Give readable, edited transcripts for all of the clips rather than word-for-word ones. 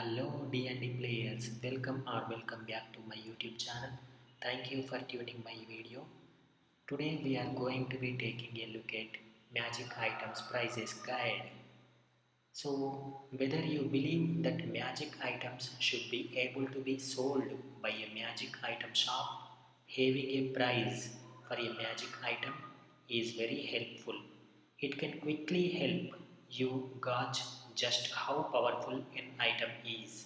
Hello D&D players, welcome back to my YouTube channel. Thank you for tuning my video. Today we are going to be taking a look at magic items prices guide. So whether you believe that magic items should be able to be sold by a magic item shop, having a price for a magic item is very helpful. It can quickly help you gauge just how powerful an item is.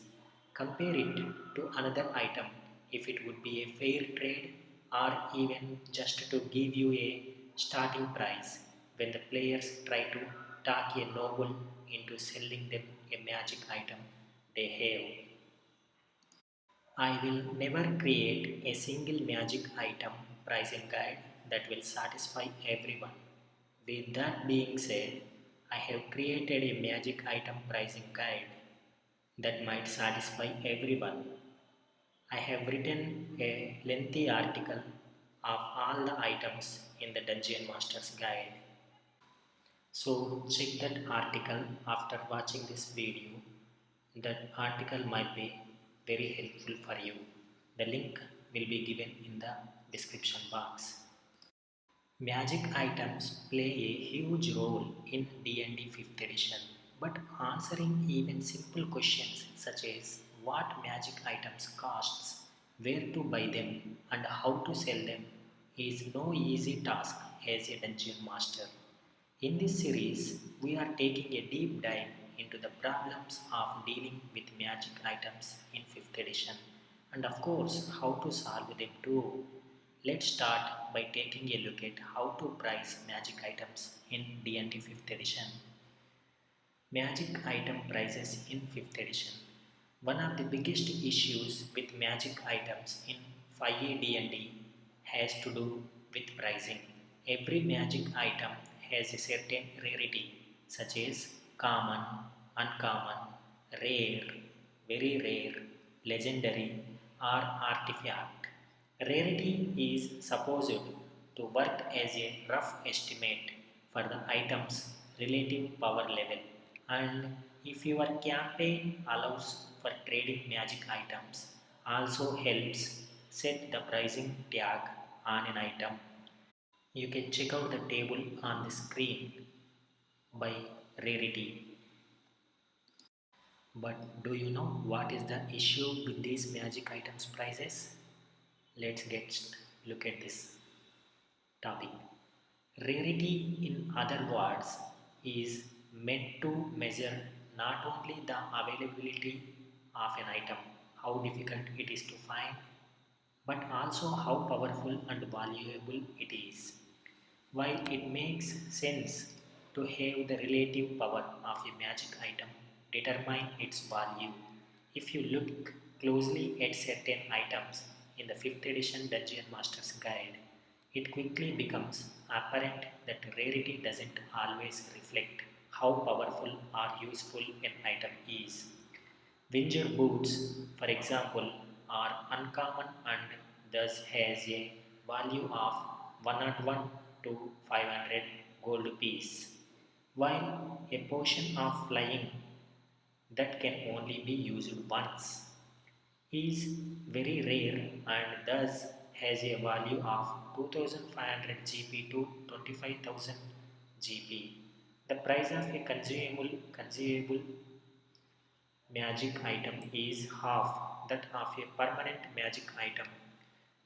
Compare it to another item if it would be a fair trade or even just to give you a starting price when the players try to talk a noble into selling them a magic item they have. I will never create a single magic item pricing guide that will satisfy everyone. With that being said, I have created a magic item pricing guide that might satisfy everyone. I have written a lengthy article of all the items in the Dungeon Master's Guide. So check that article after watching this video. That article might be very helpful for you. The link will be given in the description box. Magic items play a huge role in D&D 5th edition, but answering even simple questions such as what magic items costs, where to buy them and how to sell them is no easy task as a dungeon master. In this series, we are taking a deep dive into the problems of dealing with magic items in 5th edition and of course how to solve them too. Let's start by taking a look at how to price magic items in D&D 5th edition. Magic item prices in 5th edition. One of the biggest issues with magic items in 5e D&D has to do with pricing. Every magic item has a certain rarity such as common, uncommon, rare, very rare, legendary or artifact. Rarity is supposed to work as a rough estimate for the item's relative power level, and if your campaign allows for trading magic items, also helps set the pricing tag on an item. You can check out the table on the screen by rarity. But do you know what is the issue with these magic items prices? Let's get look at this topic. Rarity, in other words, is meant to measure not only the availability of an item, how difficult it is to find, but also how powerful and valuable it is. While it makes sense to have the relative power of a magic item determine its value, if you look closely at certain items in the 5th edition Dungeon Master's Guide, it quickly becomes apparent that rarity doesn't always reflect how powerful or useful an item is. Winged boots, for example, are uncommon and thus has a value of 101 to 500 gold piece, while a potion of flying that can only be used once is very rare and thus has a value of 2500 GP to 25,000 GP. The price of a consumable magic item is half that of a permanent magic item.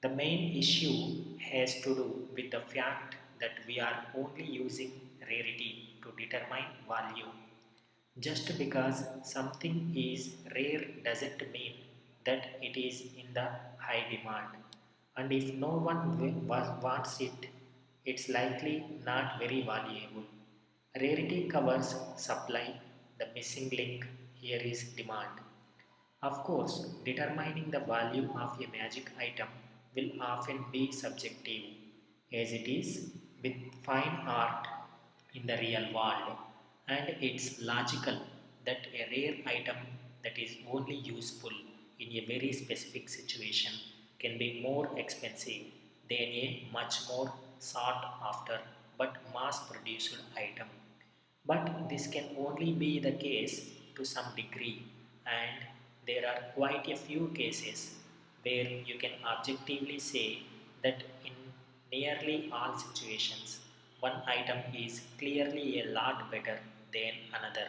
The main issue has to do with the fact that we are only using rarity to determine value. Just because something is rare doesn't mean that it is in the high demand. And if no one wants it, it's likely not very valuable. Rarity covers supply, the missing link here is demand. Of course, determining the value of a magic item will often be subjective, as it is with fine art in the real world, and it's logical that a rare item that is only useful in a very specific situation can be more expensive than a much more sought after but mass produced item. But this can only be the case to some degree, and there are quite a few cases where you can objectively say that in nearly all situations, one item is clearly a lot better than another,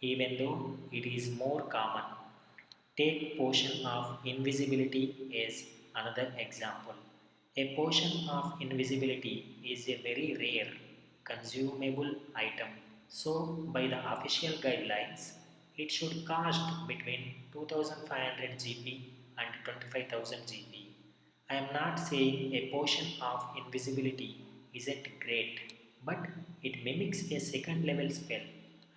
even though it is more common. Take potion of invisibility as another example. A potion of invisibility is a very rare consumable item, so by the official guidelines, it should cost between 2500 GP and 25,000 GP. I am not saying a potion of invisibility isn't great, but it mimics a second level spell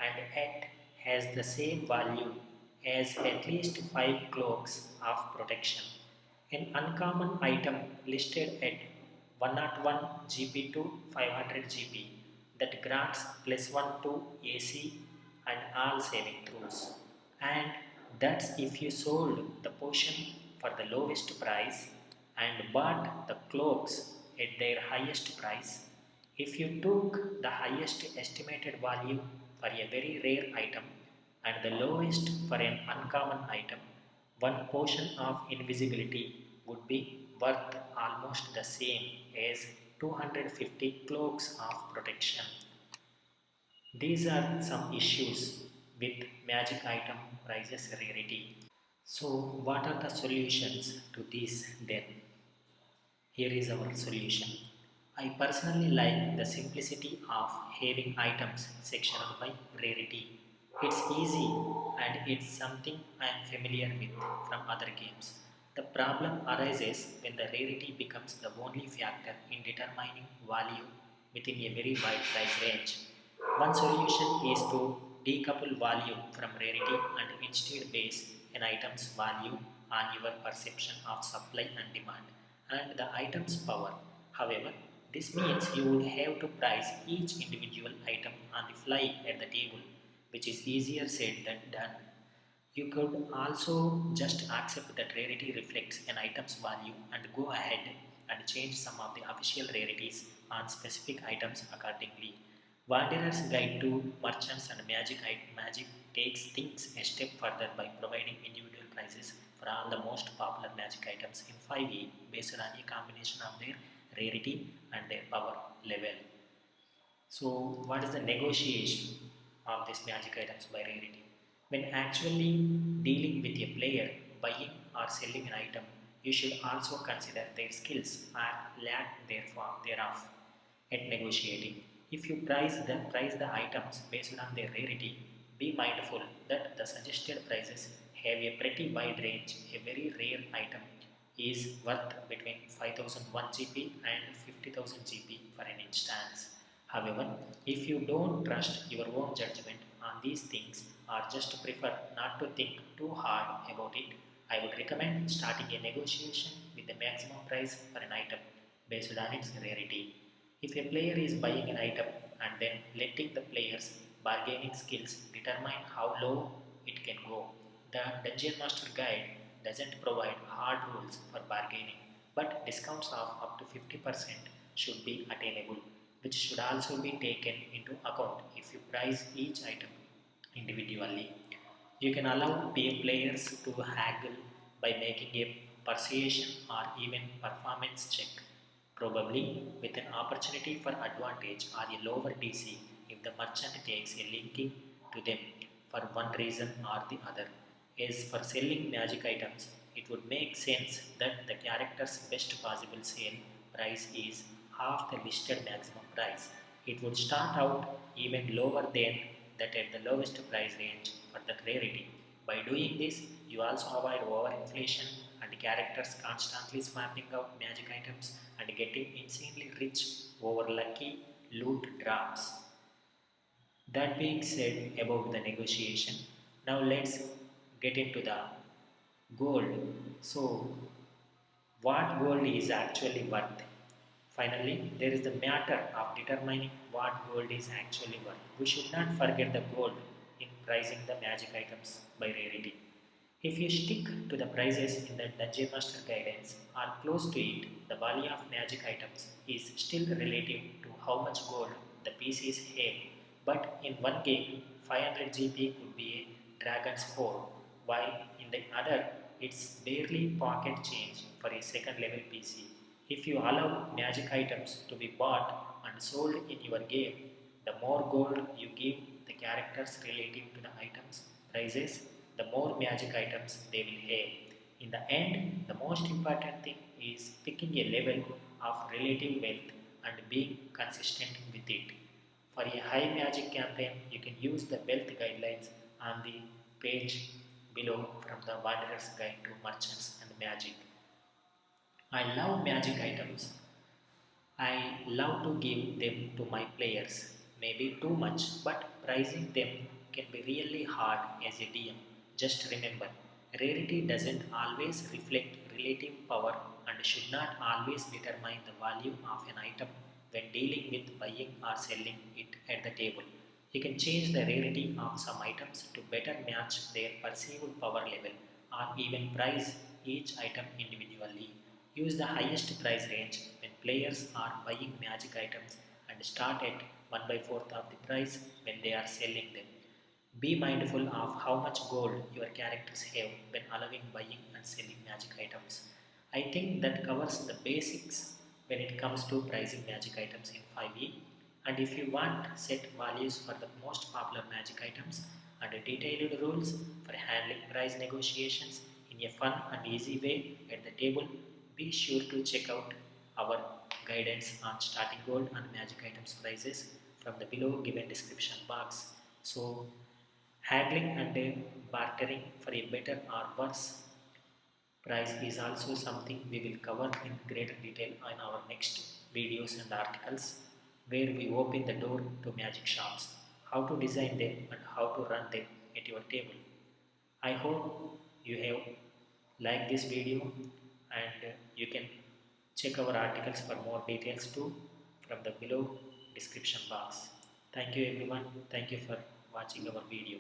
and yet has the same value as at least 5 cloaks of protection. An uncommon item listed at 101 GP to 500 GP that grants +1 to AC and all saving throws. And that's if you sold the potion for the lowest price and bought the cloaks at their highest price. If you took the highest estimated value for a very rare item and the lowest for an uncommon item, one potion of invisibility would be worth almost the same as 250 cloaks of protection. These are some issues with magic item prices rarity. So, what are the solutions to this then? Here is our solution. I personally like the simplicity of having items sectioned by rarity. It's easy and it's something I am familiar with from other games. The problem arises when the rarity becomes the only factor in determining value within a very wide price range. One solution is to decouple value from rarity and instead base an item's value on your perception of supply and demand and the item's power. However, this means you would have to price each individual item on the fly at the table, which is easier said than done. You could also just accept that rarity reflects an item's value and go ahead and change some of the official rarities on specific items accordingly. Wanderer's Guide to Merchants and Magic takes things a step further by providing individual prices for all the most popular magic items in 5e based on a combination of their rarity and their power level. So, what is the negotiation of these magic items by rarity? When actually dealing with a player buying or selling an item, you should also consider their skills or lack thereof at negotiating. If you price the items based on their rarity, be mindful that the suggested prices have a pretty wide range. A very rare item is worth between 5001 GP and 50,000 GP for an instance. However, if you don't trust your own judgment on these things or just prefer not to think too hard about it, I would recommend starting a negotiation with the maximum price for an item based on its rarity. If a player is buying an item and then letting the player's bargaining skills determine how low it can go, the Dungeon Master Guide doesn't provide hard rules for bargaining, but discounts of up to 50% should be attainable, which should also be taken into account if you price each item individually. You can allow peer players to haggle by making a persuasion or even performance check, probably with an opportunity for advantage or a lower DC if the merchant takes a linking to them for one reason or the other. As for selling magic items, it would make sense that the character's best possible sale price is half the listed maximum price. It would start out even lower than that at the lowest price range for that rarity. By doing this, you also avoid overinflation and characters constantly swapping out magic items and getting insanely rich over lucky loot drops. That being said about the negotiation, now let's get into the gold. So, what gold is actually worth? Finally, there is the matter of determining what gold is actually worth. We should not forget the gold in pricing the magic items by rarity. If you stick to the prices in the Dungeon Master guidance or close to it, the value of magic items is still relative to how much gold the pieces have. But in one game, 500 GP could be a dragon's hoard, while in in the other it's barely pocket change for a second level PC. If you allow magic items to be bought and sold in your game, the more gold you give the characters relative to the items prices, the more magic items they will have. In the end, the most important thing is picking a level of relative wealth and being consistent with it. For a high magic campaign, you can use the wealth guidelines on the page below from the Wanderer's Guide to Merchants and Magic. I love magic items. I love to give them to my players, maybe too much, but pricing them can be really hard as a DM. Just remember, rarity doesn't always reflect relative power and should not always determine the value of an item when dealing with buying or selling it at the table. You can change the rarity of some items to better match their perceived power level or even price each item individually. Use the highest price range when players are buying magic items and start at 1 by 4th of the price when they are selling them. Be mindful of how much gold your characters have when allowing buying and selling magic items. I think that covers the basics when it comes to pricing magic items in 5e. And if you want set values for the most popular magic items and detailed rules for handling price negotiations in a fun and easy way at the table, be sure to check out our guidance on starting gold and magic items prices from the below given description box. So, haggling and bartering for a better or worse price is also something we will cover in greater detail in our next videos and articles where we open the door to magic shops, how to design them and how to run them at your table. I hope you have liked this video and you can check our articles for more details too from the below description box. Thank you everyone. Thank you for watching our video.